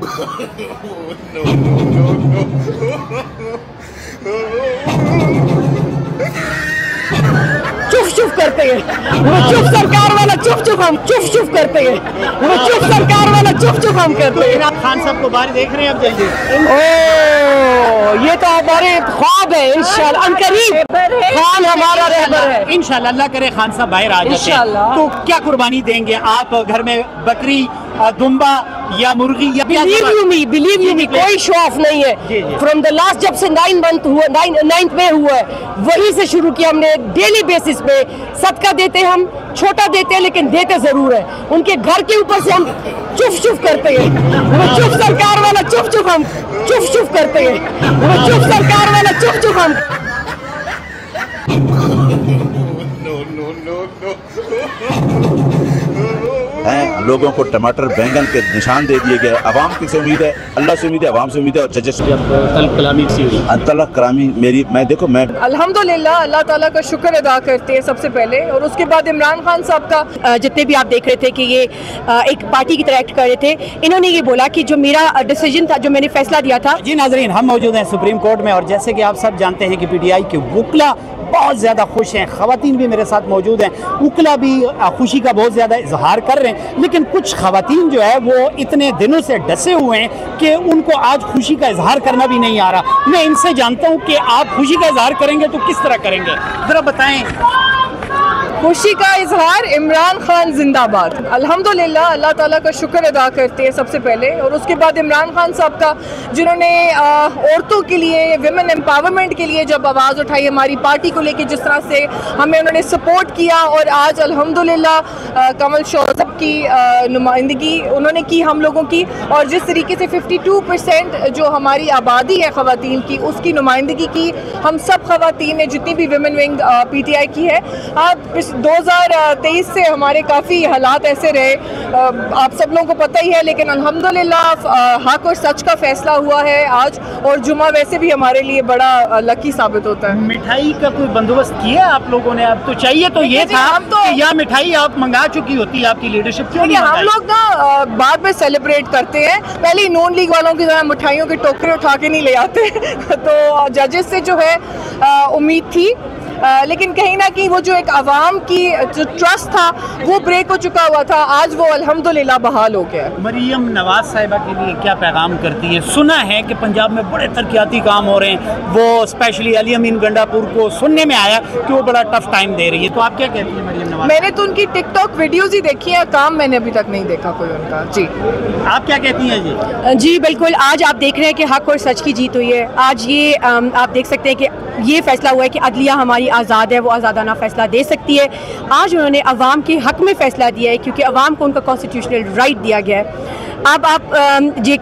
चुप चुप करते हैं वो, चुप सरकार वाला चुप चुप, हम चुप चुप करते हैं वो, चुप सरकार वाला चुप चुप हम करते हैं। खान साहब को बाहर देख रहे हैं अब जल्दी। ओ, ये तो हमारे ख्वाब है, इंशाल्लाह अनकरीब खान हमारा रहबर है, इंशाल्लाह। अल्लाह करे खान साहब बाहर आ जाते हैं तो क्या कुर्बानी देंगे आप? घर में बकरी, दुम्बा या मुर्गी या बिलीव यू मी कोई शो ऑफ नहीं है। फ्रॉम द लास्ट जब से 9th में हुआ है, वहीं से शुरू किया हमने। डेली बेसिस पे सदका देते हैं, हम छोटा देते हैं लेकिन देते जरूर है। उनके घर के ऊपर से हम चुप चुप करते हैं वो, चुप सरकार वाला चुप चुप, हम चुप चुप करते हैं वो, चुप सरकार वाला चुप चुप हम। लोगों को टमाटर बैंगन के निशान दे दिए गए। अवाम की से उम्मीद है, अल्लाह से उम्मीद है, अवाम से उम्मीद है और जजेस से। तलब कलामी मेरी, मैं देखो मैं अल्हम्दुलिल्लाह अल्लाह ताला का शुक्र अदा करते हैं सबसे पहले, और उसके बाद इमरान खान साहब का जितने भी आप देख रहे थे कि ये एक पार्टी की तरह एक्ट कर रहे थे, इन्होंने ये बोला कि जो मेरा डिसीजन था, जो मैंने फैसला दिया था। जी नाजरीन, हम मौजूद हैं सुप्रीम कोर्ट में और जैसे कि आप सब जानते हैं कि PTI के वुकला बहुत ज़्यादा खुश हैं। ख़वातीन भी मेरे साथ मौजूद हैं, वुकला भी खुशी का बहुत ज़्यादा इजहार कर रहे हैं। लेकिन कुछ ख़वातीन जो है वो इतने दिनों से डसे हुए हैं कि उनको आज खुशी का इजहार करना भी नहीं आ रहा। मैं इनसे जानता हूँ कि आप खुशी का इजहार करेंगे तो किस तरह करेंगे, ज़रा बताएं। खुशी का इजहार, इमरान खान जिंदाबाद। अल्हम्दुलिल्लाह अल्लाह ताला का शुक्र अदा करते हैं सबसे पहले, और उसके बाद इमरान खान साहब का, जिन्होंने औरतों के लिए, विमेन एम्पावरमेंट के लिए जब आवाज़ उठाई, हमारी पार्टी को लेके जिस तरह से हमें उन्होंने सपोर्ट किया, और आज अल्हम्दुलिल्लाह कमल शौकत की नुमाइंदगी उन्होंने की हम लोगों की, और जिस तरीके से 52% जो हमारी आबादी है ख़वातीन की, उसकी नुमाइंदगी की हम सब ख़वातीन ने, जितनी भी विमेन विंग PTI की है। आज 2023 से हमारे काफ़ी हालात ऐसे रहे, आप सब लोगों को पता ही है, लेकिन अल्हम्दुलिल्लाह हक और सच का फैसला हुआ है आज, और जुमा वैसे भी हमारे लिए बड़ा लकी साबित होता है। मिठाई का कोई बंदोबस्त किया आप लोगों ने? अब तो चाहिए तो ये था हम तो, या मिठाई आप मंगा चुकी होती है आपकी लीडरशिप, क्यों नहीं? हम लोग ना बाद में सेलिब्रेट करते हैं, पहले ही नून लीग वालों की तरह मिठाइयों के टोकरे उठा के नहीं ले आते तो जजेस से जो है उम्मीद थी, लेकिन कहीं ना कहीं वो जो एक आवाम की जो ट्रस्ट था वो ब्रेक हो चुका हुआ था, आज वो अल्हम्दुलिल्लाह बहाल हो गया। मरियम नवाज साहिबा के लिए क्या पैगाम करती है? सुना है कि पंजाब में बड़े तरक्याती काम हो रहे हैं, वो स्पेशली अली अमीन गंडापुर को सुनने में आया कि वो बड़ा टफ टाइम दे रही है, तो आप क्या कहती हैं मरियम नवाज? मैंने तो उनकी टिकटॉक वीडियोज़ ही देखी है, काम मैंने अभी तक नहीं देखा कोई उनका। जी आप क्या कहती हैं? जी बिल्कुल, आज आप देख रहे हैं कि हक और सच की जीत हुई है। आज ये आप देख सकते हैं कि ये फैसला हुआ है कि अदलिया हमारी आज़ाद है, वो आज़ादाना फैसला दे सकती है। आज उन्होंने अवाम के हक में फैसला दिया है, क्योंकि अवाम को उनका कॉन्स्टिट्यूशनल राइट दिया गया है। अब आप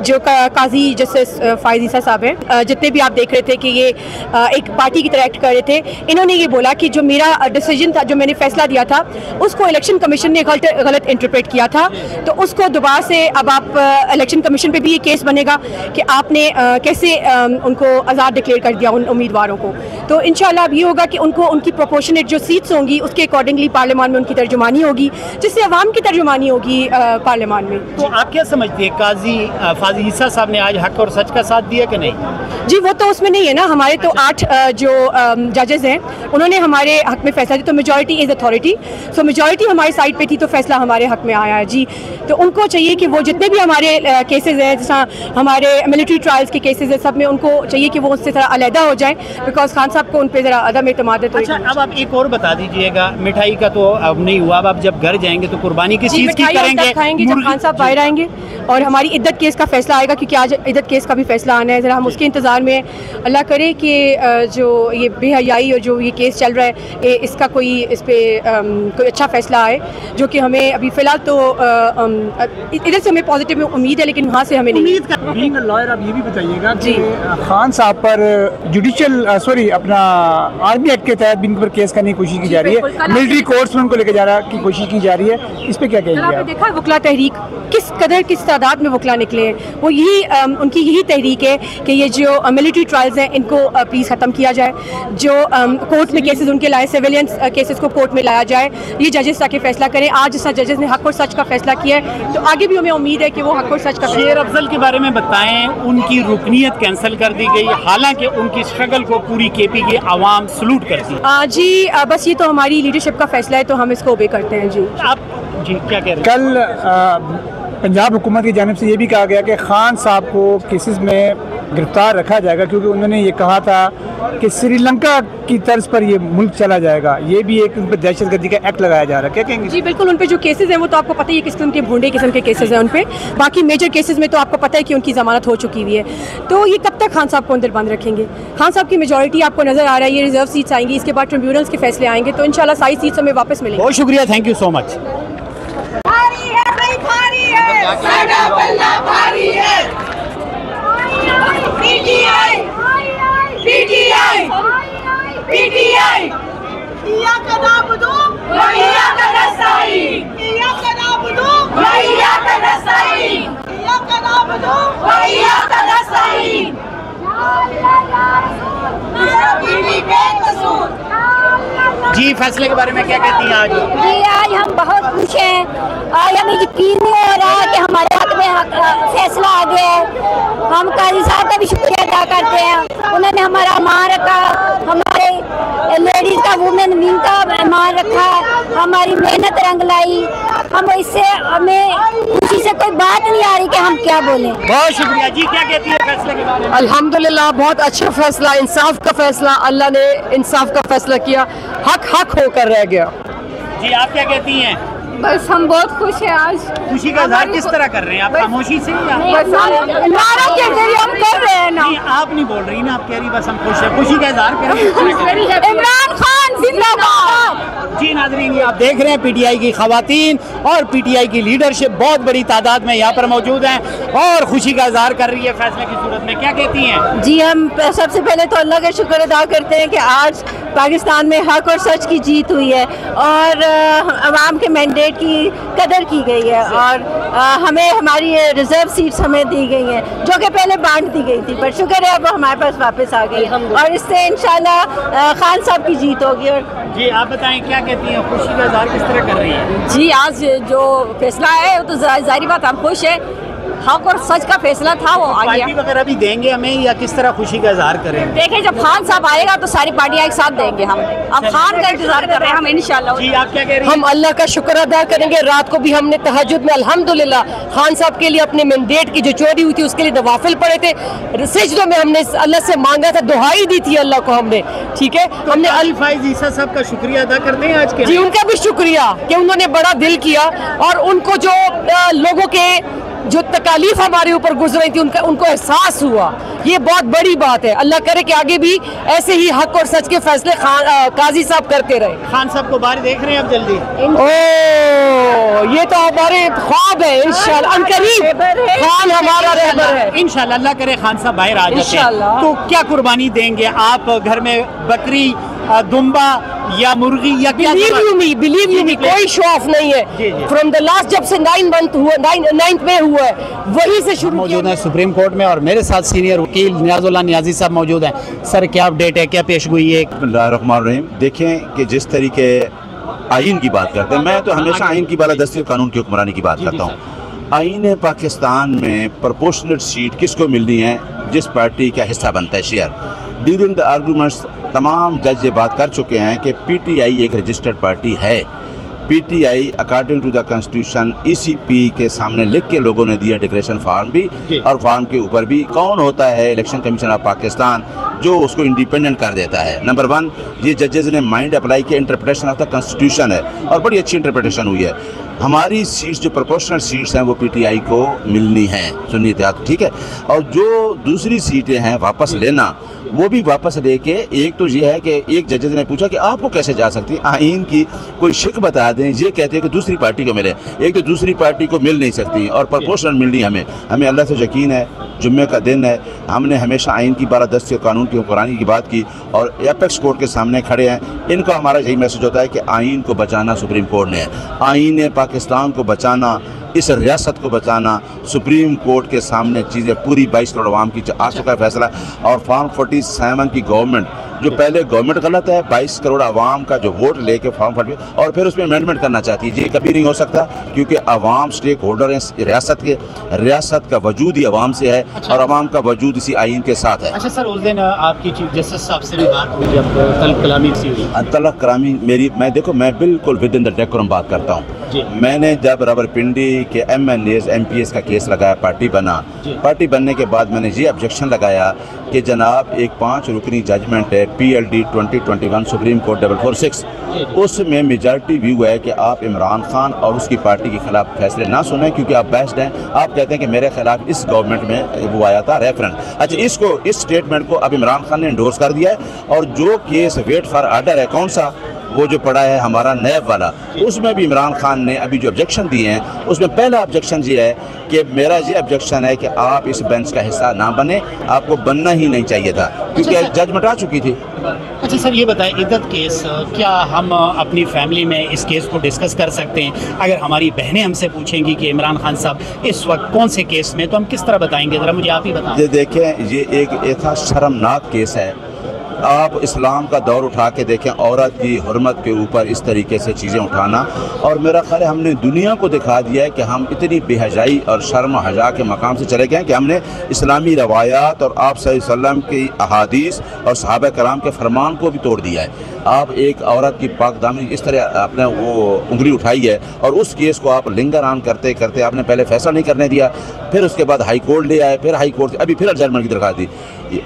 जो काजी जस्टिस फायज़ ईसा साहब हैं, जितने भी आप देख रहे थे कि ये एक पार्टी की तरह एक्ट कर रहे थे, इन्होंने ये बोला कि जो मेरा डिसीजन था, जो मैंने फैसला दिया था, उसको इलेक्शन कमीशन ने गलत इंटरप्रेट किया था, तो उसको दोबारा से अब आप इलेक्शन कमीशन पे भी ये केस बनेगा कि आपने कैसे उनको आज़ाद डिक्लेयर कर दिया उन उम्मीदवारों को। तो इंशाल्लाह अब ये होगा कि उनको उनकी प्रोपोर्शनेट जो सीट्स होंगी उसके अकॉर्डिंगली पार्लियामान में उनकी तर्जुमानी होगी, जिससे अवाम की तर्जुमानी होगी पार्लियामान में। तो आप क्या समझते हैं, काजी फाज़ी ईसा साहब ने आज हक और सच का साथ दिया कि नहीं? जी वो तो उसमें नहीं है ना, हमारे तो 8 जो जजेस हैं उन्होंने हमारे हक में फैसला दिया, तो majority is authority, so majority हमारी साइड पे थी, तो फैसला हमारे हक में आया है। जी तो उनको चाहिए कि वो जितने भी हमारे केसेस हैं, जैसा हमारे मिलिट्री ट्रायल्स के केसेस हैं, सब में उनको चाहिए कि वो उससे थोड़ा अलहदा हो जाए, बिकॉज खान साहब को उन पर ज़रा अदम एतमाद है। तो अच्छा, अब आप एक और बता दीजिएगा, मिठाई का तो अब नहीं हुआ, अब आप जब घर जाएंगे तो कुर्बानी किस चीज़ की करेंगे? खाएंगे जब खान साहब बाहर आएंगे, और हमारी इद्दत केस का फैसला आएगा, क्योंकि आज इद्दत केस का भी फैसला आना है, ज़रा हम उसके इंतज़ार में। अल्लाह करे कि जो ये बेहयाई और जो ये केस चल रहा है, इसका कोई इस पर कोई अच्छा फैसला आए, जो कि हमें अभी फ़िलहाल तो इधर से हमें पॉजिटिव उम्मीद है, लेकिन वहाँ से हमें नहीं। बीइंग अ लॉयर आप ये भी बताइएगा कि खान साहब पर जुडिशियल अपना आर्मी एक्ट के तहत भी इन पर केस करने की कोशिश की जा रही है, मिलिट्री कोर्ट्स में उनको लेके जाने की कोशिश की जा रही है, इस पर क्या कहेंगे आप? देखा वकला तहरीक किस कदर किसी जिस तादाद में वकला निकले हैं वो यही उनकी यही तहरीक है कि ये जो मिलिट्री ट्रायल्स हैं इनको प्लीज़ ख़त्म किया जाए, जो कोर्ट में केसेस उनके लाए सिविलियन केसेस को कोर्ट में लाया जाए, ये जजेस ताकि फैसला करें। आज जिस जजेस ने हक और सच का फैसला किया है तो आगे भी हमें उम्मीद है कि वो हक और सच का शेर अफजल के बारे में बताएं, उनकी रुकनीत कैंसिल कर दी गई, हालांकि उनकी स्ट्रगल को पूरी केपी की आवाम सलूट करती है। जी बस ये तो हमारी लीडरशिप का फैसला है तो हम इसको ओबे करते हैं। जी आप जी क्या कह रहे हैं? कल पंजाब हुकूमत की जानिब से ये भी कहा गया कि खान साहब को केसेस में गिरफ्तार रखा जाएगा क्योंकि उन्होंने ये कहा था कि श्रीलंका की तर्ज पर ये मुल्क चला जाएगा। ये भी एक उन पर दहशतगर्दी का एक्ट लगाया जा रहा है, क्या कहेंगे? जी बिल्कुल, उन पे जो केसेस हैं वो तो आपको पता ही है किस किस्म के भूडे किस्म के केसेस हैं उन पे। बाकी मेजर केसेस में तो आपको पता है कि उनकी जमानत हो चुकी हुई है। तो ये कब तक खान साहब को अंदर बंद रखेंगे? खान साहब की मेजॉरिटी आपको नजर आ रहा है, ये रिजर्व सीट्स आएंगी, इसके बाद ट्रिब्यूनल्स के फैसले आएंगे तो इंशाल्लाह सारी सीट्स हमें वापस मिलेंगी। बहुत शुक्रिया, थैंक यू सो मच। साडा बल्ला भारी है। पीटीआई पीटीआई पीटीआई इय्याका नअबुदु व इय्याका नस्तईन इय्याका नअबुदु व इय्याका नस्तईन इय्याका नअबुदु व इय्याका नस्तईन जी फैसले के बारे में क्या कहती हैं आज? जी आज हम बहुत खुश हैं। आज हमें यकीन नहीं हो रहा कि हमारे हक में फैसला आ गया है। हम काजी साहब का भी शुक्रिया अदा करते हैं, उन्होंने हमारा मान रखा, हमारे लेडीज़ का वुमेन विंग का मान रखा, हमारी मेहनत रंग लाई। हम इससे हमें खुशी से कोई बात नहीं आ रही कि हम क्या बोलें। बहुत शुक्रिया। जी क्या कहती है फैसले के बारे में? अल्हम्दुलिल्लाह बहुत अच्छा फैसला, इंसाफ का फैसला, अल्लाह ने इंसाफ का फैसला किया, हक हक होकर रह गया। जी आप क्या कहती हैं? बस हम बहुत खुश हैं। आज खुशी का इजहार किस तरह कर रहे हैं आप? खामोशी से या नारा के जरिए हम कर रहे हैं ना। नहीं, आप नहीं बोल रही ना, आप कह रही बस हम खुश हैं। खुशी का इजहार करें। इमरान खान जिंदाबाद। जी नाज़रीन, ये आप देख रहे हैं पीटीआई की खवातीन और पीटीआई की लीडरशिप बहुत बड़ी तादाद में यहाँ पर मौजूद हैं और खुशी का इजहार कर रही है फैसले की सूरत में। क्या कहती हैं? जी हम सबसे पहले तो अल्लाह का शुक्र अदा करते हैं कि आज पाकिस्तान में हक और सच की जीत हुई है और अवाम के मैंडेट की कदर की गई है और हमें हमारी रिजर्व सीट्स हमें दी गई हैं जो कि पहले बांट दी गई थी, पर शुक्र है अब हमारे पास वापस आ गई और इससे इंशाल्लाह खान साहब की जीत होगी। और जी आप बताएं क्या कहती हैं, खुशी का इजहार किस तरह कर रही हैं? जी आज जो फैसला है वो तो जाहिर बात हम खुश है, हक और सच का फैसला था वो आ गया। पार्टी वगैरह भी देंगे हमें या किस तरह खुशी का इजहार करें? देखिए जब खान साहब आएगा तो सारी पार्टियां एक साथ देंगे हम। अब खान का इंतजार कर रहे हैं हम इंशाल्लाह। जी आप क्या कह रही हैं? हम अल्लाह का शुक्र अदा करेंगे। रात को भी हमने तहज्जुद में अल्हम्दुलिल्लाह खान साहब के लिए अपने मैंडेट की जो चोरी हुई थी उसके लिए नवाफिल पढ़े थे, सिजदों में हमने अल्लाह से मांगा था, दुआई दी थी अल्लाह को हमने। ठीक है, हमने अली फाइज ईसा साहब का शुक्रिया अदा करते हैं आज के। जी उनका भी शुक्रिया कि उन्होंने बड़ा दिल किया और उनको जो लोगों के जो तकालीफ हमारे ऊपर गुजर रही थी उनको एहसास हुआ, ये बहुत बड़ी बात है। अल्लाह करे कि आगे भी ऐसे ही हक और सच के फैसले काजी साहब करते रहे। खान साहब को बाहर देख रहे हैं अब जल्दी? ओ ये तो हमारे ख्वाब है, इंशाल्लाह अनकरीब खान हमारा रहबर है। इंशाल्लाह अल्लाह करे खान साहब बाहर आ जाते हैं तो क्या कुर्बानी देंगे आप? घर में बकरी, दुम्बा या मुर्गी या क्या? बिलीव यू मी कोई शो ऑफ नहीं है। फ्रॉम द लास्ट जब से 9 मंथ हुआ, 9th में हुआ है, वहीं से शुरू मौजूद है सुप्रीम कोर्ट में और मेरे साथ सीनियर वकील नियाजुल्लाह नियाजी साहब मौजूद हैं। सर क्या अपडेट है, क्या पेशगोई है? बिस्मिल्लाहिर्रहमानिर्रहीम। देखें कि जिस तरीके आइन की बात करते हैं, मैं तो हमेशा आइन की बालादस्ती कानून की हुक्मरानी की बात करता हूँ। आइन पाकिस्तान में प्रोपोर्शनल सीट किसको मिलनी है? जिस पार्टी का हिस्सा बनता है शेयर। ड्यूरिंग द आर्गूमेंट्स तमाम जज ये बात कर चुके हैं कि पीटीआई एक रजिस्टर्ड पार्टी है। PTI according to the constitution ECP के सामने लिख के लोगों ने दिया डिक्लेरेशन फार्म भी, और फार्म के ऊपर भी कौन होता है इलेक्शन कमीशन ऑफ पाकिस्तान जो उसको इंडिपेंडेंट कर देता है। नंबर 1 ये जजेस ने माइंड अप्लाई किया, इंटरप्रिटेशन ऑफ द कॉन्स्टिट्यूशन है और बड़ी अच्छी इंटरप्रिटेशन हुई है। हमारी सीट्स जो प्रोपोर्शनल सीट्स हैं वो पीटीआई को मिलनी है, सुन्नी इत्तेहाद, ठीक है। और जो दूसरी सीटें हैं वापस लेना, वो भी वापस लेके, एक तो ये है कि एक जजेस ने पूछा कि आपको कैसे जा सकती है, आइन की कोई शिक बता दें, ये कहते हैं कि दूसरी पार्टी को मिले। एक तो दूसरी पार्टी को मिल नहीं सकती और प्रोपोर्शनल मिलनी हमें अल्लाह से यकीन है, जुम्मे का दिन है, हमने हमेशा आइन की बालादस्ती और कानून की हुक्मरानी की बात की और एपेक्स कोर्ट के सामने खड़े हैं। इनका हमारा यही मैसेज होता है कि आइन को बचाना सुप्रीम कोर्ट ने है, आइन पाकिस्तान को बचाना इस रियासत को बचाना, सुप्रीम कोर्ट के सामने चीज़ें पूरी 22 करोड़ आवाम की आ चुका है फैसला। और फॉर्म 47 की गवर्नमेंट, जो पहले गवर्नमेंट गलत है, 22 करोड़ आवाम का जो वोट लेके फॉर्म 40 और फिर उसमें अमेंडमेंट करना चाहती है, ये कभी नहीं हो सकता, क्योंकि आवाम स्टेक होल्डर हैं रियासत का वजूद ही आवाम से है। अच्छा। और आवाम का वजूद इसी आइन के साथ है। अच्छा सर, उस दिन आपकी चीफ जस्टिस साहब से भी बात हुई जब तलब कलामी सी हुई? तलब कलामी मेरी, मैं बिल्कुल विद इन द डेकोरम बात करता हूँ। मैंने जब रावलपिंडी के MNAs MPs का केस लगाया, पार्टी बनने के बाद मैंने ये ऑब्जेक्शन लगाया कि जनाब एक 5 रुकनी जजमेंट है PLD 2021 सुप्रीम कोर्ट 446, उसमें मेजॉरिटी व्यू है कि आप इमरान खान और उसकी पार्टी के खिलाफ फैसले ना सुने, क्योंकि आप बेस्ड हैं। आप कहते हैं कि मेरे खिलाफ इस गवर्नमेंट में वो आया था रेफरेंस। अच्छा, इस स्टेटमेंट को अब इमरान खान ने इंडोर्स कर दिया है। और जो केस वेट फॉर आर्डर है, कौन सा, वो जो पड़ा है हमारा नैब वाला, उसमें भी इमरान खान ने अभी जो ऑब्जेक्शन दिए हैं, उसमें पहला ऑब्जेक्शन ये है कि मेरा ये ऑब्जेक्शन है कि आप इस बेंच का हिस्सा ना बने, आपको बनना ही नहीं चाहिए था, क्योंकि जजमेंट आ चुकी थी। अच्छा सर, ये बताएं, इद्दत केस, क्या हम अपनी फैमिली में इस केस को डिस्कस कर सकते हैं? अगर हमारी बहनें हमसे पूछेंगी कि इमरान खान साहब इस वक्त कौन से केस में, तो हम किस तरह बताएंगे? ज़रा मुझे आप ही बताएं। ये देखें, ये एक ऐसा शर्मनाक केस है। आप इस्लाम का दौर उठा के देखें, औरत की हुर्मत के ऊपर इस तरीके से चीज़ें उठाना, और मेरा ख्याल है हमने दुनिया को दिखा दिया है कि हम इतनी बेहजाई और शर्म हजा के मकाम से चले गए हैं कि हमने इस्लामी रवायात और आप सल्लल्लाहु अलैहि वसल्लम की अहादीस और सहाबा कराम के फरमान को भी तोड़ दिया है। आप एक औरत की पाकदामी इस तरह आपने वो उंगली उठाई है, और उस केस को आप लिंगर ऑन करते करते आपने पहले फैसला नहीं करने दिया, फिर उसके बाद हाई कोर्ट ले आए, फिर हाई कोर्ट अभी फिर जजमेंट की दरखास्त दी।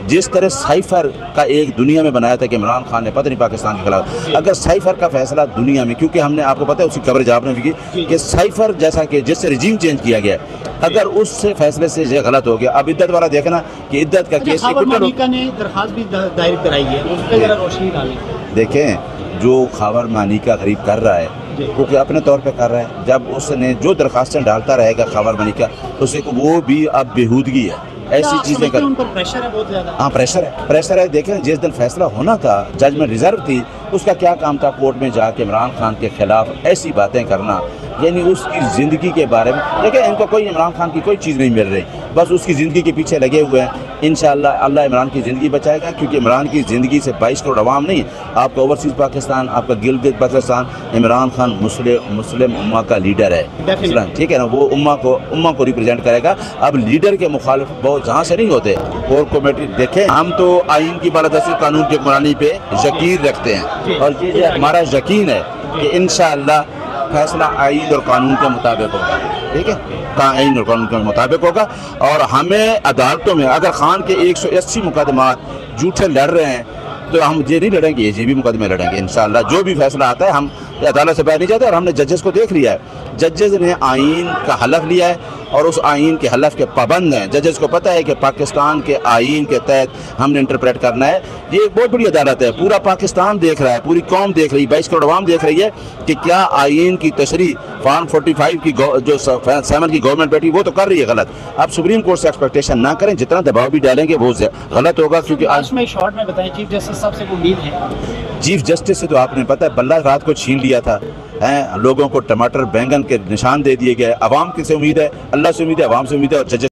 जिस तरह साइफर का एक दुनिया में बनाया था कि इमरान खान ने पता नहीं पाकिस्तान के खिलाफ, अगर साइफर का फैसला दुनिया में, क्योंकि हमने आपको पता है उसकी कवरेज आपने भी की कि साइफर जैसा कि जिससे रिजीम चेंज किया गया, अगर उससे फैसले से ये गलत हो गया, अब इद्दत वाला देखना कि इद्दत का केस ने दरखास्त भी दायर कराई है, उस पर जरा रोशनी डालें। देखें, जो खबर मानी का गरीब कर रहा है क्योंकि अपने तौर पे कर रहा है, जब उसने जो दरखास्तें डालता रहेगा खबर मानी का, उसे वो भी अब बेहूदगी है, ऐसी चीज़ें कर, उन पर प्रेशर है बहुत ज़्यादा। हाँ, प्रेशर है। देखें, जिस दिन फैसला होना था, जजमेंट रिजर्व थी, उसका क्या काम था कोर्ट में जाके इमरान खान के खिलाफ ऐसी बातें करना, यानी उसकी ज़िंदगी के बारे में। लेकिन इनको कोई इमरान खान की कोई चीज़ नहीं मिल रही, बस उसकी ज़िंदगी के पीछे लगे हुए हैं। इंशाअल्लाह अल्लाह इमरान की ज़िंदगी बचाएगा, क्योंकि इमरान की ज़िंदगी से 22 करोड़ अवाम नहीं, आपका ओवरसीज़ पाकिस्तान, आपका गिलगित बाल्टिस्तान, इमरान खान मुस्लिम उम्मा का लीडर है, ठीक है ना, वो उम्मा को रिप्रेजेंट करेगा। अब लीडर के मुखालिफ बहुत जहाँ से नहीं होते। कोर कमेटी देखें, हम तो आइन की बालादस्ती कानून की हुक्मरानी पे यकीन रखते हैं, और ये हमारा यकीन है कि इंशाअल्लाह फैसला आइन और कानून के मुताबिक होगा, ठीक है, आइन और कानून के मुताबिक होगा। और हमें अदालतों में अगर खान के 180 मुकदमात झूठे लड़ रहे हैं, तो हम ये नहीं लड़ेंगे, ये भी मुकदमे लड़ेंगे इंशाअल्लाह। जो भी फैसला आता है हम अदालत से बाहर नहीं जाते, और हमने जजेस को देख लिया है, जजेस ने आइन का हलफ लिया है और उस आइन के हलफ के पाबंद हैं। जजेस को पता है कि पाकिस्तान के आइन के तहत हमने इंटरप्रेट करना है। ये एक बहुत बड़ी अदालत है, पूरा पाकिस्तान देख रहा है, पूरी कौम देख रही है, 22 करोड़ आवाम देख रही है कि क्या आइन की तशरीह फॉर्म 45 की जो 7 की गवर्नमेंट बैठी वो तो कर रही है गलत। आप सुप्रीम कोर्ट से एक्सपेक्टेशन ना करें, जितना दबाव भी डालेंगे वो गलत होगा। क्योंकि आज में शॉर्ट में बताएं, चीफ जस्टिस साहब से उम्मीद है? चीफ जस्टिस से तो आपने पता है बल्ला रात को छीन लिया था, हैं, लोगों को टमाटर बैंगन के निशान दे दिए गए। अवाम किससे उम्मीद है? अल्लाह से उम्मीद है, अवाम से उम्मीद है, और जजेस